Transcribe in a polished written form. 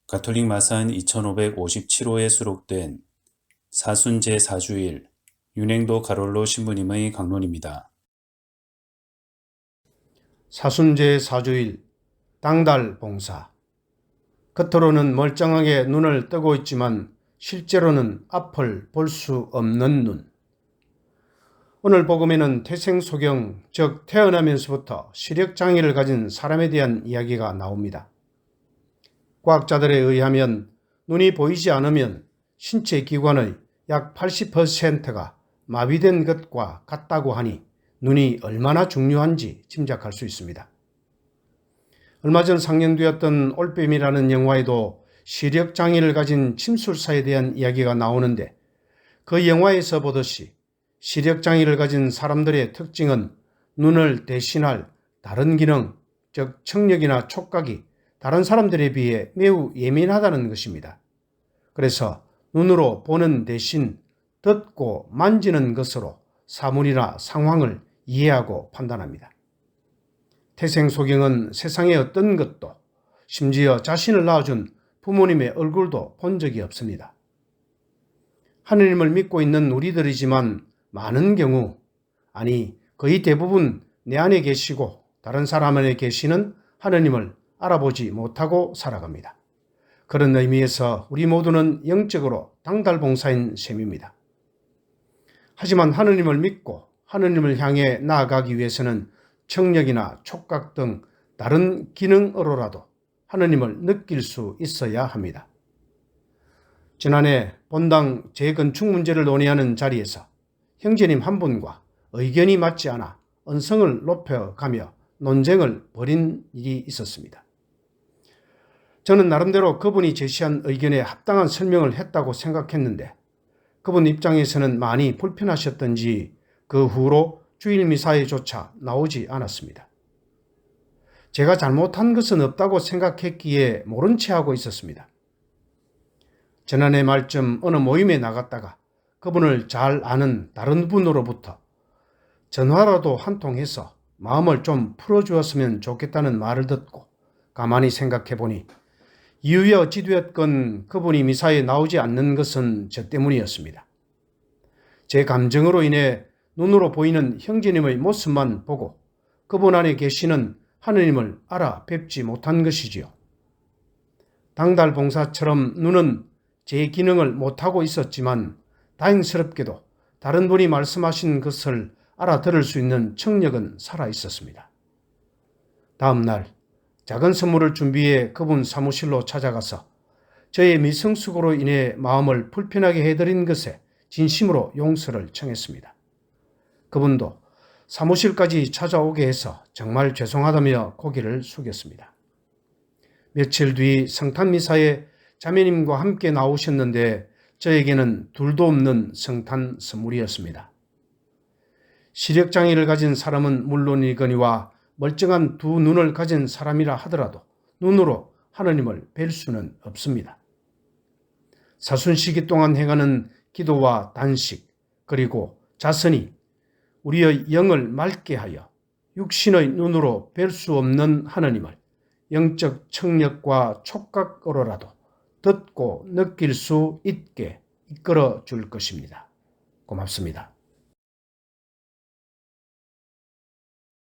가톨릭 마산 2557호에 수록된 사순제 사주일 윤행도 가롤로 신부님의 강론입니다. 사순제 사주일 당달 봉사. 겉으로는 멀쩡하게 눈을 뜨고 있지만 실제로는 앞을 볼 수 없는 눈. 오늘 복음에는 태생소경, 즉 태어나면서부터 시력장애를 가진 사람에 대한 이야기가 나옵니다. 과학자들에 의하면 눈이 보이지 않으면 신체 기관의 약 80%가 마비된 것과 같다고 하니 눈이 얼마나 중요한지 짐작할 수 있습니다. 얼마 전 상영되었던 올빼미라는 영화에도 시력장애를 가진 침술사에 대한 이야기가 나오는데 그 영화에서 보듯이 시력장애를 가진 사람들의 특징은 눈을 대신할 다른 기능, 즉 청력이나 촉각이 다른 사람들에 비해 매우 예민하다는 것입니다. 그래서 눈으로 보는 대신 듣고 만지는 것으로 사물이나 상황을 이해하고 판단합니다. 태생소경은 세상의 어떤 것도, 심지어 자신을 낳아준 부모님의 얼굴도 본 적이 없습니다. 하느님을 믿고 있는 우리들이지만 많은 경우, 아니 거의 대부분 내 안에 계시고 다른 사람 안에 계시는 하느님을 알아보지 못하고 살아갑니다. 그런 의미에서 우리 모두는 영적으로 당달봉사인 셈입니다. 하지만 하느님을 믿고 하느님을 향해 나아가기 위해서는 청력이나 촉각 등 다른 기능으로라도 하느님을 느낄 수 있어야 합니다. 지난해 본당 재건축 문제를 논의하는 자리에서 형제님 한 분과 의견이 맞지 않아 언성을 높여가며 논쟁을 벌인 일이 있었습니다. 저는 나름대로 그분이 제시한 의견에 합당한 설명을 했다고 생각했는데 그분 입장에서는 많이 불편하셨던지 그 후로 주일 미사에조차 나오지 않았습니다. 제가 잘못한 것은 없다고 생각했기에 모른 채 하고 있었습니다. 지난해 말쯤 어느 모임에 나갔다가 그분을 잘 아는 다른 분으로부터 전화라도 한 통 해서 마음을 좀 풀어주었으면 좋겠다는 말을 듣고 가만히 생각해보니 이유에 어찌 되었건 그분이 미사에 나오지 않는 것은 저 때문이었습니다. 제 감정으로 인해 눈으로 보이는 형제님의 모습만 보고 그분 안에 계시는 하느님을 알아뵙지 못한 것이지요. 당달봉사처럼 눈은 제 기능을 못하고 있었지만 다행스럽게도 다른 분이 말씀하신 것을 알아들을 수 있는 청력은 살아있었습니다. 다음 날 작은 선물을 준비해 그분 사무실로 찾아가서 저의 미성숙으로 인해 마음을 불편하게 해드린 것에 진심으로 용서를 청했습니다. 그분도 사무실까지 찾아오게 해서 정말 죄송하다며 고개를 숙였습니다. 며칠 뒤 성탄미사에 자매님과 함께 나오셨는데 저에게는 둘도 없는 성탄 선물이었습니다. 시력장애를 가진 사람은 물론이거니와 멀쩡한 두 눈을 가진 사람이라 하더라도 눈으로 하느님을 뵐 수는 없습니다. 사순시기 동안 행하는 기도와 단식 그리고 자선이 우리의 영을 맑게 하여 육신의 눈으로 뵐 수 없는 하느님을 영적 청력과 촉각으로라도 듣고 느낄 수 있게 이끌어 줄 것입니다. 고맙습니다.